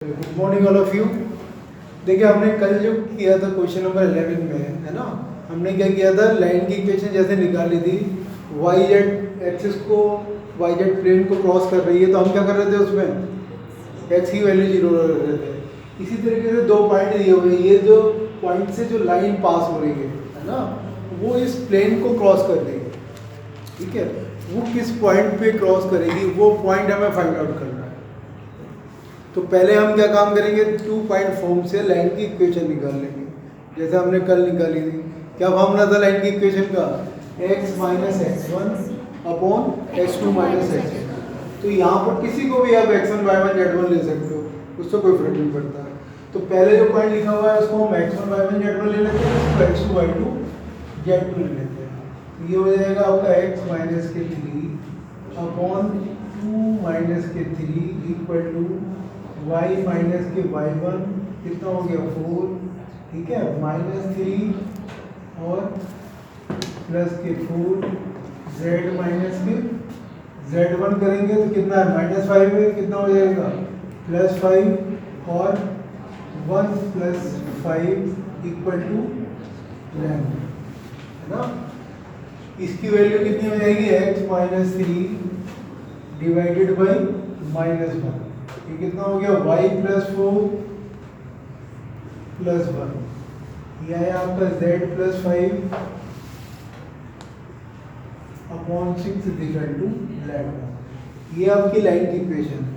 Good morning all of you. देखिए हमने कल जो किया था क्वेश्चन नंबर 11 में, है ना, हमने क्या किया था, लाइन की इक्वेशन जैसे निकाली थी, वाई जेड एक्सिस को, वाई जेड प्लेन को क्रॉस कर रही है, तो हम क्या कर रहे थे, उसमें एक्स की वैल्यू 0 रख रहे थे। इसी तरीके से दो पॉइंट दिए हुए हैं, ये जो पॉइंट से जो लाइन पास हो रही है ना, वो इस प्लेन को क्रॉस कर रही है। ठीक है, वो किस पॉइंट पे क्रॉस करेगी, वो पॉइंट हमें फाइंड आउट करना है। तो पहले हम क्या काम करेंगे, 2 पॉइंट फॉर्म से लाइन की इक्वेशन निकाल लेंगे, जैसे हमने कल निकाली थी। क्या फॉर्मूला था लाइन की इक्वेशन का, x minus x1 upon x2 minus x2। तो यहाँ पर किसी को भी आप x1 y1 z1 ले सकते हो, उससे कोई फर्क नहीं पड़ता है। तो पहले जो पॉइंट लिखा हुआ है उसको हम x1 y1 z1 ले लेते हैं, उसको x2 y2 z2 ले लेते हैं। तो ये हो जाएगा आपका x माइनस के 3 अपॉन 2 माइनस के 3 इक्वल टू y माइनस के y1 कितना हो गया 4, ठीक है, माइनस 3 और प्लस के 4, z माइनस के z1 करेंगे तो कितना है, -5 है, कितना हो जाएगा +5 और 1 + 5 इक्वल टू 11, है ना। इसकी वैल्यू कितनी हो जाएगी, x माइनस 3 डिवाइडेड बाई -1, ये कितना हो गया, y + 4 + 1, यह है आपका z + 5 अपॉन 6 इक्वल टू 11। ये आपकी लाइन की इक्वेशन है।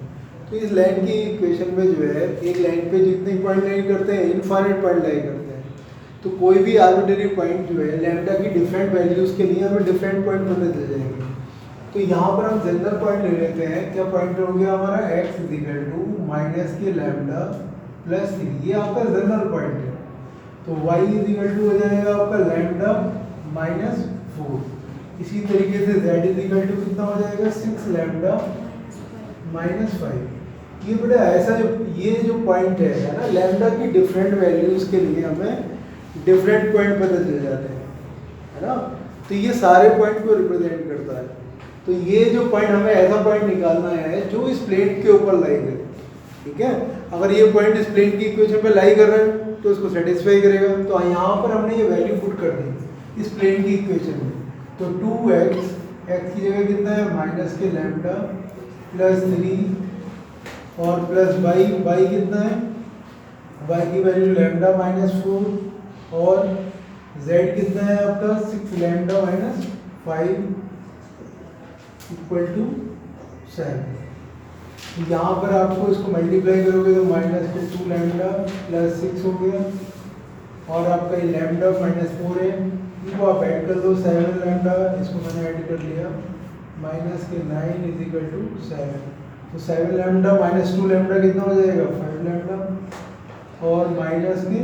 तो इस लाइन की इक्वेशन में जो है, एक लाइन पे जितने पॉइंट लाई करते हैं, इनफाइनाइट पॉइंट लाई करते हैं। तो कोई भी आर्बिट्रेरी पॉइंट जो है, लैम्डा की डिफरेंट वैल्यूज के लिए हमें डिफरेंट पॉइंट पता चल जाएंगे। तो यहाँ पर हम जनरल पॉइंट ले लेते हैं। क्या पॉइंट हो गया हमारा, x इक्वल टू माइनस के लैम्डा प्लस 3, ये आपका जनरल पॉइंट है। तो y इक्वल टू हो जाएगा आपका लैम्डा माइनस 4। इसी तरीके से z इक्वल टू कितना हो जाएगा, 6 लैम्डा माइनस 5। ये बेटा ऐसा ये जो पॉइंट है ना, लैम्डा की डिफरेंट वैल्यूज के लिए हमें डिफरेंट पॉइंट पता चल जाते हैं, है ना। तो ये सारे पॉइंट को रिप्रेजेंट करता है। तो ये जो पॉइंट, हमें ऐसा पॉइंट निकालना है जो इस प्लेन के ऊपर लाई करे, ठीक है। अगर ये पॉइंट इस प्लेन की इक्वेशन पे लाई कर रहा है तो इसको सेटिस्फाई करेगा। तो यहाँ पर हमने ये वैल्यू पुट कर दी इस प्लेन की इक्वेशन में। तो 2x, x की जगह कितना है, माइनस के लैम्डा प्लस 3 और प्लस y कितना है, y की वैल्यू लैम्डा माइनस 4 और z कितना है आपका 6 लैम्डा माइनस 5 इक्वल टू 7। यहाँ पर आपको इसको मल्टीप्लाई करोगे तो माइनस के 2 लैम्डा प्लस 6 हो गया, और आपका ये लैम्डा माइनस 4 है, इनको आप ऐड कर दो, 7 लैम्डा, इसको मैंने ऐड कर लिया, माइनस के 9 इज इक्वल टू 7। तो 7 लैम्डा माइनस 2 लैम्डा कितना हो जाएगा, 5 लैम्डा, और माइनस के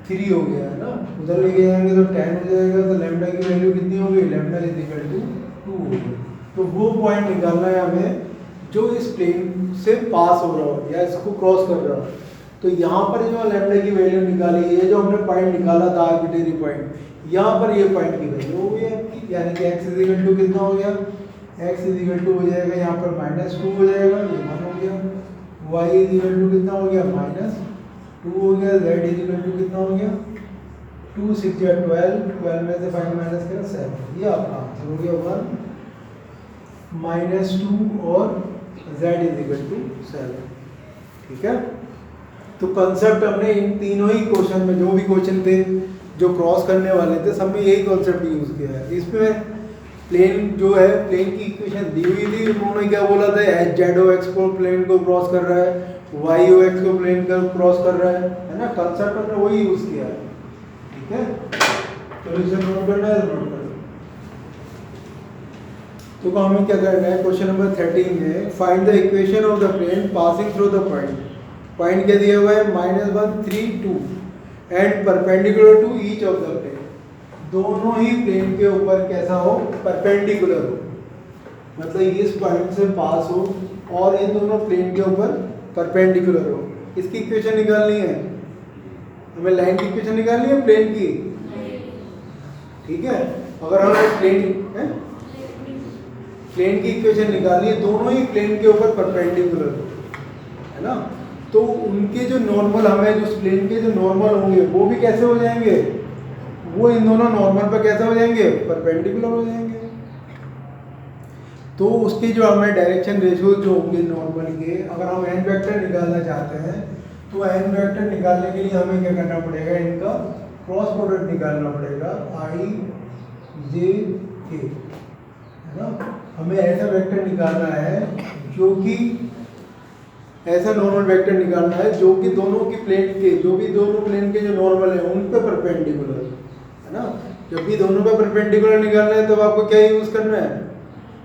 3 हो गया, है ना। उधर लेके जाएंगे तो 10 हो जाएगा। तो लैम्डा की वैल्यू कितनी हो गई, लैम्डा इज इक्वल टू 2 हो गई। तो वो पॉइंट निकालना है हमें जो इस प्लेन से पास हो रहा हो या इसको क्रॉस कर रहा हो। तो यहाँ पर जो लैम्डा की वैल्यू निकाली है, जो हमने पॉइंट निकाला था आर्बिट्रेरी पॉइंट, यहाँ पर ये पॉइंट की वैल्यू हो गई आपकी, यानी कि x इक्वल टू कितना हो गया, x इक्वल टू हो जाएगा यहाँ पर -2 हो जाएगा, ये 1 हो गया, y इक्वल टू कितना हो गया, -2 हो गया, z इक्वल टू कितना हो गया, 2 6 या 12 में से 5 माइनस करें 7। ये आपका आंसर हो गया 1 -2 और z इक्वल टू 7, ठीक है। तो कंसेप्ट हमने इन तीनों ही क्वेश्चन में, जो भी क्वेश्चन थे जो क्रॉस करने वाले थे, सब में यही कॉन्सेप्ट यूज किया है। इसमें प्लेन जो है, प्लेन की इक्वेशन दी हुई थी, उन्होंने क्या बोला था, जेड ओ एक्स को प्लेन को क्रॉस कर रहा है, वाई ओ एक्स को प्लेन को क्रॉस कर रहा है ना। कंसेप्ट हमने वही यूज किया है, ठीक है। तो इसे नोट करना है, नोट कर। तो हमें क्या करना है, क्वेश्चन नंबर 13 में find the equation of the plane passing through the point. Point क्या दिया हुआ है, -1 3 2 and perpendicular to each of the plane. दोनों ही प्लेन के ऊपर कैसा हो, परपेंडिकुलर हो, मतलब इस पॉइंट से पास हो और ये दोनों प्लेन के ऊपर परपेंडिकुलर हो। इसकी इक्वेशन निकालनी है हमें, लाइन की इक्वेशन निकालनी है प्लेन की, ठीक है। अगर हमें प्लेन की इक्वेशन निकालनी है, दोनों ही प्लेन के ऊपर परपेंडिकुलर हो, है ना। तो उनके जो नॉर्मल हमें जो प्लेन के जो नॉर्मल होंगे वो भी कैसे हो जाएंगे, वो इन दोनों नॉर्मल पर कैसे हो जाएंगे, परपेंडिकुलर हो जाएंगे। तो उसके जो हमें डायरेक्शन रेशियो जो होंगे नॉर्मल के, अगर हम एन वेक्टर निकालना चाहते हैं तो एन वेक्टर निकालने के लिए हमें क्या करना पड़ेगा, इनका क्रॉस प्रोडक्ट निकालना पड़ेगा आई जे के, है ना। हमें ऐसा वेक्टर निकालना है जो कि ऐसा नॉर्मल वेक्टर निकालना है जो कि दोनों की प्लेन के, जो भी दोनों प्लेन के जो नॉर्मल है उन पे परपेंडिकुलर है ना। जब भी दोनों पे परपेंडिकुलर निकालना है तो आपको क्या यूज़ करना है,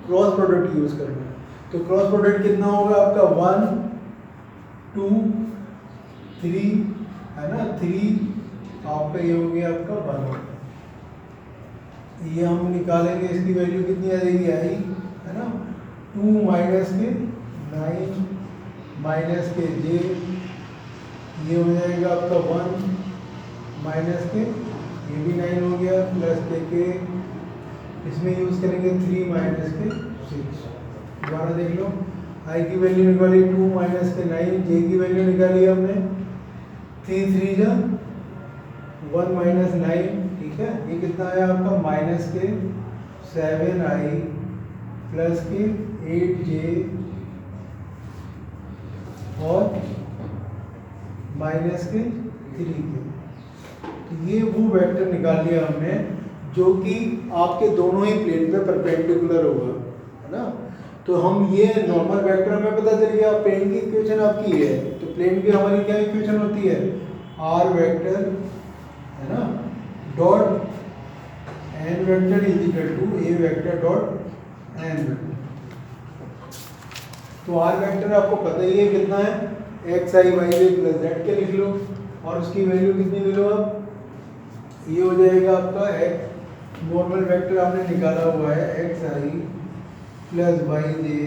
क्रॉस प्रोडक्ट यूज़ करना है। तो क्रॉस प्रोडक्ट कितना होगा आपका 1 2 3 है ना, 3 आपका ये हो गया आपका 1। ये हम निकालेंगे, इसकी वैल्यू कितनी आ जाएगी आई, है ना, 2 माइनस के 9 माइनस के जे, ये हो जाएगा आपका 1 माइनस के, ये भी 9 हो गया, प्लस के इसमें यूज़ करेंगे 3 माइनस के 6। दोबारा देख लो, आई की वैल्यू निकाली 2 माइनस के 9, जे की वैल्यू निकाली हमने 3 3 जा 1 माइनस 9, ठीक है। ये कितना आया आपका माइनस के 7 आई प्लस के 8 जे और माइनस के 3 के। तो ये वो वेक्टर निकाल लिया हमने जो कि आपके दोनों ही प्लेन पे परपेंडिकुलर होगा, है ना। तो हम ये नॉर्मल वेक्टर हमें पता चल गया, प्लेन की इक्वेशन आपकी है, तो प्लेन की हमारी क्या इक्वेशन होती है, आर वेक्टर, है ना, dot n vector is equal to a vector dot n vector. तो आर वेक्टर आपको पता ही है कितना है, x i y j plus z के लिख लो, और उसकी वैल्यू कितनी ले लो आप, ये हो जाएगा आपका एक्स नॉर्मल वेक्टर आपने निकाला हुआ है एक्स आई plus Y j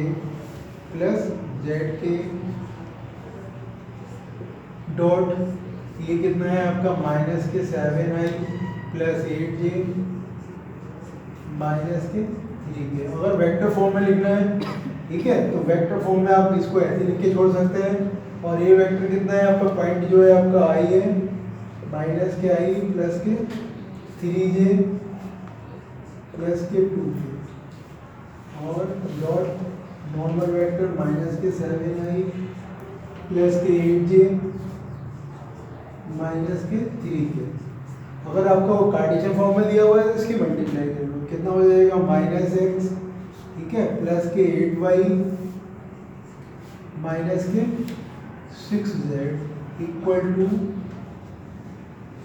plus z के डॉट, ये कितना है आपका माइनस के 7 आई प्लस 8 जे माइनस के 3 के। अगर वेक्टर फॉर्म में लिखना है, ठीक है, तो वेक्टर फॉर्म में आप इसको ऐसे लिख के छोड़ सकते हैं। और ये वेक्टर कितना है आपका, पॉइंट जो है आपका आई है, माइनस के आई प्लस के 3 जे प्लस के 2 के, और डॉट नॉर्मल वेक्टर माइनस के 7 आई प्लस के 8 जे माइनस के 3 के। अगर आपको कार्टेशियन फॉर्म में दिया हुआ है तो इसकी मल्टीप्लाई कर लो, कितना हो जाएगा माइनस एक्स, ठीक है, प्लस के 8 वाई माइनस के 6 जेड इक्वल टू,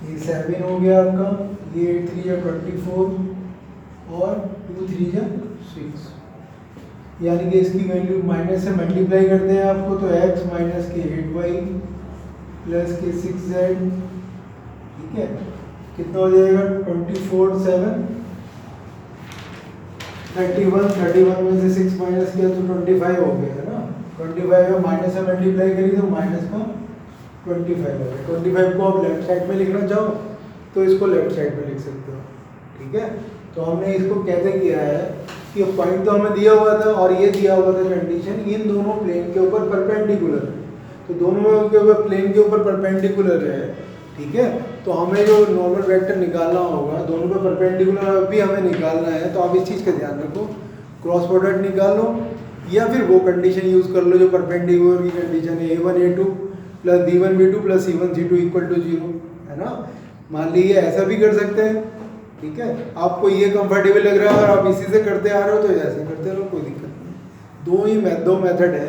ये 7 हो गया आपका, ये 8 3 या 24 और 2 3 या 6, यानी कि इसकी वैल्यू माइनस से मल्टीप्लाई करते हैं आपको तो x माइनस के 8 वाई प्लस के 6 जेड, ठीक है, कितना हो जाएगा 24 7 31 में से 6 माइनस किया तो 25 हो गया, है ना। 25 में माइनस से मल्टीप्लाई करी तो माइनस का 25 हो गया। 25 को आप लेफ्ट साइड में लिखना चाहो तो इसको लेफ्ट साइड में लिख सकते हो, ठीक है। तो हमने इसको कैसे किया है कि पॉइंट तो हमें दिया हुआ था और ये दिया हुआ था कंडीशन, इन दोनों प्लेन के ऊपर परपेंडिकुलर है, तो दोनों के ऊपर प्लेन के ऊपर परपेंडिकुलर है, ठीक है। तो हमें जो नॉर्मल वेक्टर निकालना होगा, दोनों पे परपेंडिकुलर भी हमें निकालना है, तो आप इस चीज़ का ध्यान रखो, क्रॉस प्रोडक्ट निकाल लो या फिर वो कंडीशन यूज़ कर लो जो परपेंडिकुलर की कंडीशन है, a1 a2 plus b1 b2 plus c1 c2 equal to 0, है ना। मान लीजिए ऐसा भी कर सकते हैं, ठीक है, आपको ये कंफर्टेबल लग रहा है और आप इसी से करते आ रहे हो तो ऐसे करते रहो, कोई दिक्कत नहीं। दो मेथड है,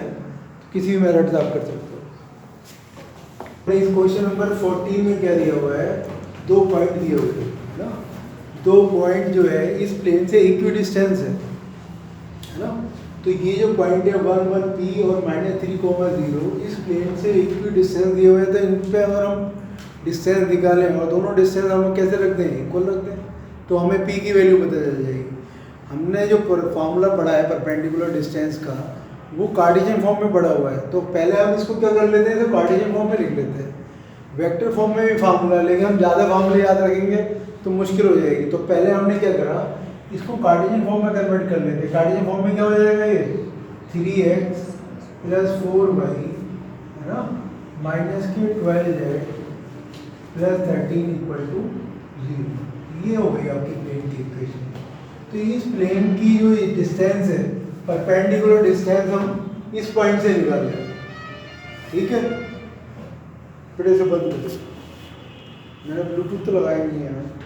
किसी भी मेथड से आप कर सकते हो। इस क्वेश्चन नंबर 14 में क्या दिया हुआ है, 2 पॉइंट दिए हुए हैं ना, 2 पॉइंट जो है इस प्लेन से इक्वी डिस्टेंस है ना। तो ये जो पॉइंट है 1 1 p और -3, 0 इस प्लेन से इक्वी डिस्टेंस दिए हुए हैं, तो इन पे अगर हम डिस्टेंस निकालें और दोनों डिस्टेंस हम कैसे रखते हैं, इक्वल रखते हैं, तो हमें p की वैल्यू पता चल जाएगी। हमने जो फार्मूला पढ़ा है परपेंडिकुलर डिस्टेंस का, वो कार्टेशियन फॉर्म में पढ़ा हुआ है, तो पहले हम इसको क्या कर लेते हैं, तो कार्टेशियन फॉर्म में लिख लेते हैं। वेक्टर फॉर्म में भी फार्मूला, लेकिन हम ज़्यादा फार्मूले याद रखेंगे तो मुश्किल हो जाएगी, तो पहले हमने क्या करा, इसको कार्टेशियन फॉर्म में कन्वर्ट कर लेते हैं। कार्टेशियन फॉर्म में क्या हो जाएगा, ये 3x प्लस 4y, है ना, माइनस की 12z प्लस 13 इक्वल टू 0। ये हो गई आपकी प्लेन की इक्वेशन। तो इस प्लेन की जो डिस्टेंस है, परपेंडिकुलर डिस्टेंस हम इस पॉइंट से निकाल लें। ठीक है, फिर इसे बंद कर दो। मैंने ब्लूटूथ तो लगाया नहीं है।